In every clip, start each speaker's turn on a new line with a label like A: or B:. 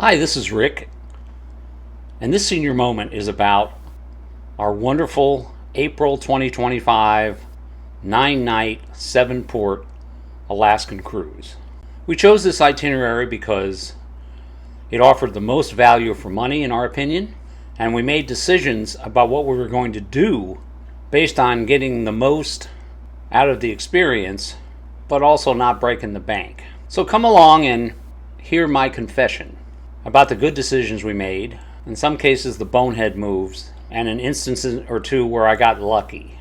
A: Hi, this is Rick, and this senior moment is about our wonderful April 2025 9-night, 7-port Alaskan cruise. We chose this itinerary because it offered the most value for money, in our opinion, and we made decisions about what we were going to do based on getting the most out of the experience, but also not breaking the bank. So come along and hear my confession about the good decisions we made, in some cases the bonehead moves, and an instance or two where I got lucky.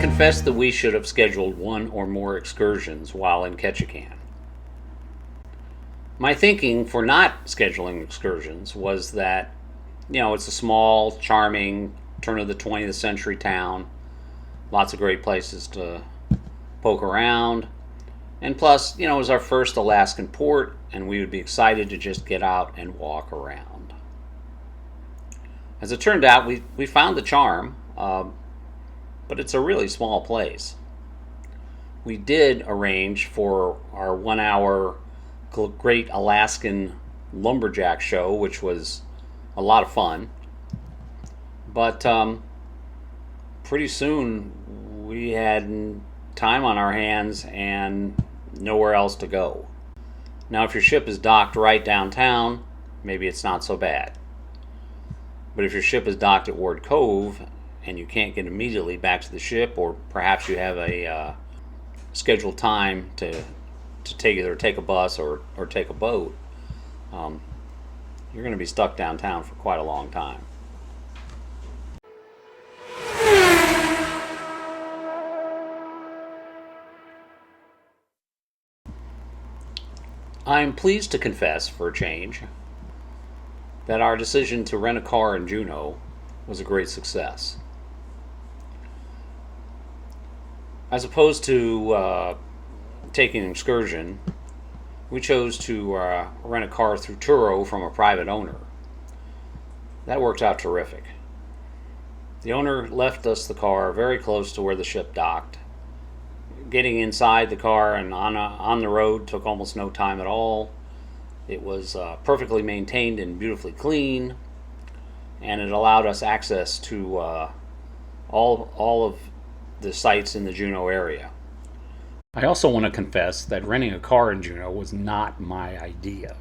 A: Confess that we should have scheduled one or more excursions while in Ketchikan. My thinking for not scheduling excursions was that, it's a small, charming, turn of the 20th century town, lots of great places to poke around, and plus, it was our first Alaskan port, and we would be excited to just get out and walk around. As it turned out, we found the charm, but it's a really small place. We did arrange for our 1-hour Great Alaskan Lumberjack show, which was a lot of fun. But pretty soon we had time on our hands and nowhere else to go. Now, if your ship is docked right downtown, maybe it's not so bad. But if your ship is docked at Ward Cove and you can't get immediately back to the ship, or perhaps you have a scheduled time to either take a bus or take a boat, you're going to be stuck downtown for quite a long time. I am pleased to confess, for a change, that our decision to rent a car in Juneau was a great success. As opposed to taking an excursion, we chose to rent a car through Turo from a private owner. That worked out terrific. The owner left us the car very close to where the ship docked. Getting inside the car and on the road took almost no time at all. It was perfectly maintained and beautifully clean, and it allowed us access to all of the sites in the Juneau area. I also want to confess that renting a car in Juneau was not my idea.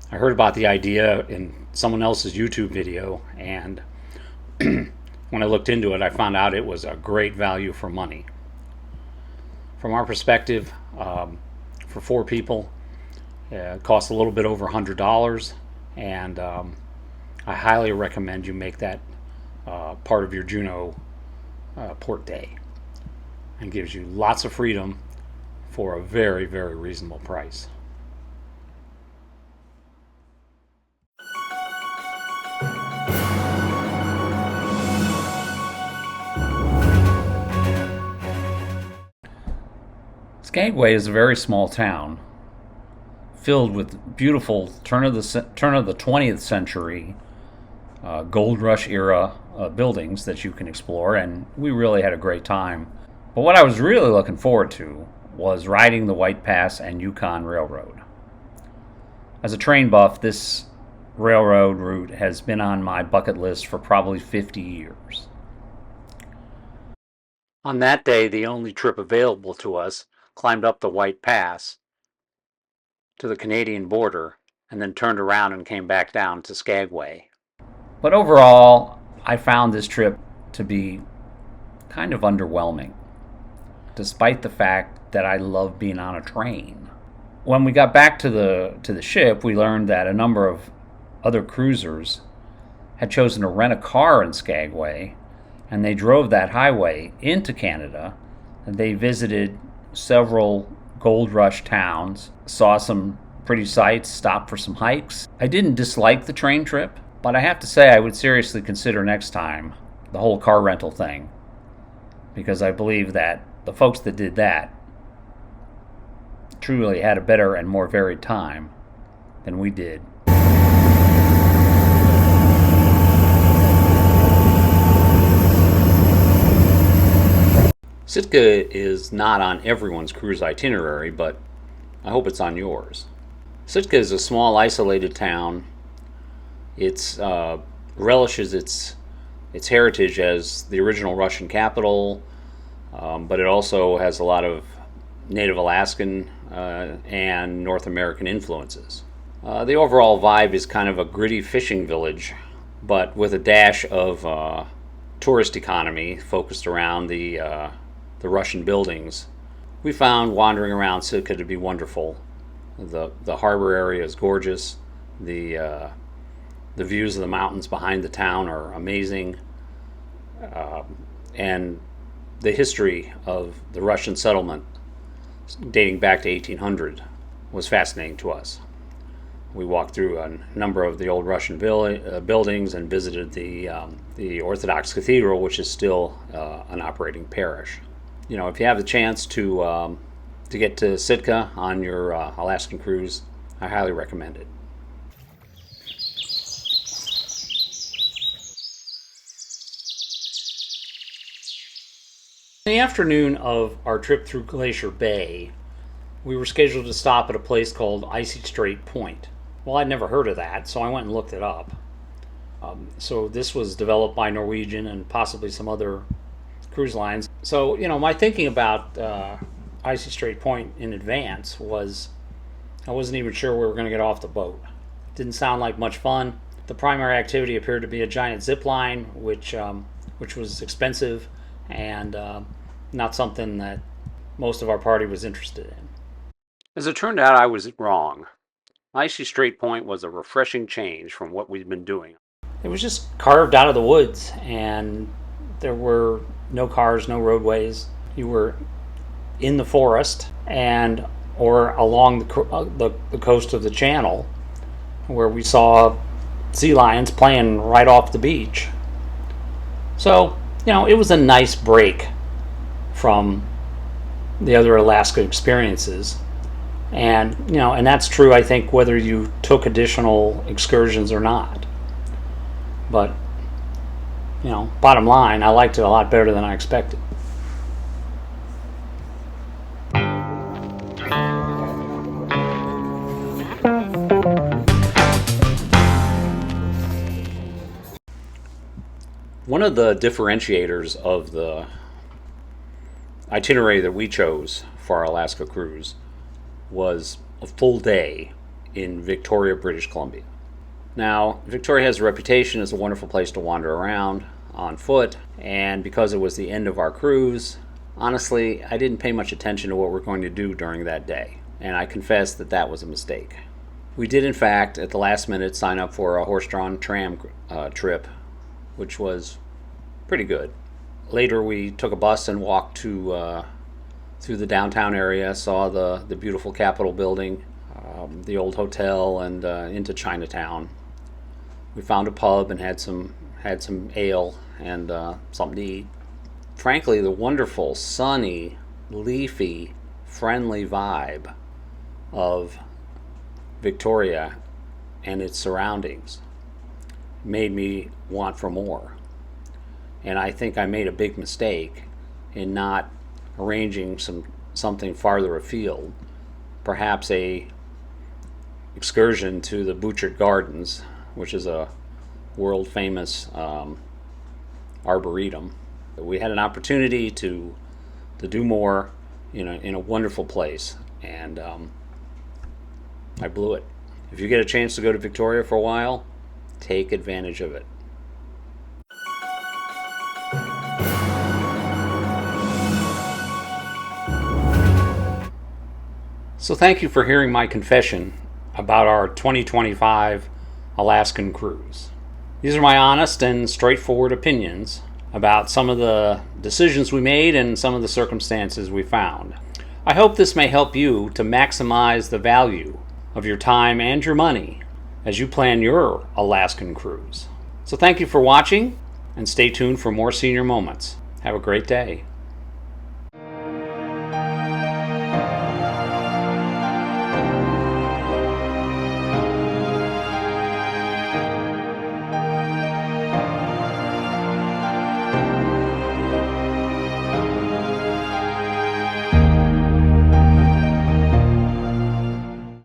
A: I heard about the idea in someone else's YouTube video, and when I looked into it, I found out it was a great value for money. From our perspective, for 4 people, it costs a little bit over $100, and I highly recommend you make that part of your Juneau port day, and gives you lots of freedom for a very, very reasonable price. Skagway is a very small town filled with beautiful turn of the 20th century gold rush era buildings that you can explore, and we really had a great time. But what I was really looking forward to was riding the White Pass and Yukon Railroad. As a train buff, this railroad route has been on my bucket list for probably 50 years. On that day, the only trip available to us climbed up the White Pass to the Canadian border and then turned around and came back down to Skagway. But overall, I found this trip to be kind of underwhelming, despite the fact that I love being on a train. When we got back to the ship, we learned that a number of other cruisers had chosen to rent a car in Skagway, and they drove that highway into Canada, and they visited several gold rush towns, saw some pretty sights, stopped for some hikes. I didn't dislike the train trip, but I have to say I would seriously consider next time the whole car rental thing, because I believe that the folks that did that truly had a better and more varied time than we did. Sitka is not on everyone's cruise itinerary, but I hope it's on yours. Sitka is a small, isolated town. It relishes its heritage as the original Russian capital, but it also has a lot of Native Alaskan and North American influences. The overall vibe is kind of a gritty fishing village, but with a dash of tourist economy focused around the Russian buildings. We found wandering around Sitka to be wonderful. The harbor area is gorgeous. The views of the mountains behind the town are amazing, and the history of the Russian settlement dating back to 1800 was fascinating to us. We walked through a number of the old Russian buildings and visited the Orthodox Cathedral, which is still an operating parish. You know, if you have the chance to get to Sitka on your Alaskan cruise, I highly recommend it. In the afternoon of our trip through Glacier Bay, we were scheduled to stop at a place called Icy Strait Point. Well, I'd never heard of that, so I went and looked it up. So this was developed by Norwegian and possibly some other cruise lines. So, you know, my thinking about Icy Strait Point in advance was I wasn't even sure we were going to get off the boat. Didn't sound like much fun. The primary activity appeared to be a giant zip line, which was expensive and not something that most of our party was interested in. As it turned out, I was wrong. Icy Strait Point was a refreshing change from what we'd been doing. It was just carved out of the woods, and there were no cars, no roadways. You were in the forest or along the coast of the channel, where we saw sea lions playing right off the beach. So, you know, it was a nice break from the other Alaska experiences. And, you know, and that's true, I think, whether you took additional excursions or not. But, you know, bottom line, I liked it a lot better than I expected. One of the differentiators of the itinerary that we chose for our Alaska cruise was a full day in Victoria, British Columbia. Now, Victoria has a reputation as a wonderful place to wander around on foot, and because it was the end of our cruise, honestly, I didn't pay much attention to what we're going to do during that day, and I confess that that was a mistake. We did, in fact, at the last minute, sign up for a horse-drawn tram trip, which was pretty good. Later, we took a bus and walked through the downtown area, saw the beautiful Capitol building, the old hotel, and into Chinatown. We found a pub and had some ale and something to eat. Frankly, the wonderful, sunny, leafy, friendly vibe of Victoria and its surroundings made me want for more. And I think I made a big mistake in not arranging something farther afield, perhaps a excursion to the Butchart Gardens, which is a world famous arboretum. We had an opportunity to do more in a wonderful place, and I blew it. If you get a chance to go to Victoria for a while, take advantage of it. So thank you for hearing my confession about our 2025 Alaskan cruise. These are my honest and straightforward opinions about some of the decisions we made and some of the circumstances we found. I hope this may help you to maximize the value of your time and your money as you plan your Alaskan cruise. So thank you for watching, and stay tuned for more senior moments. Have a great day.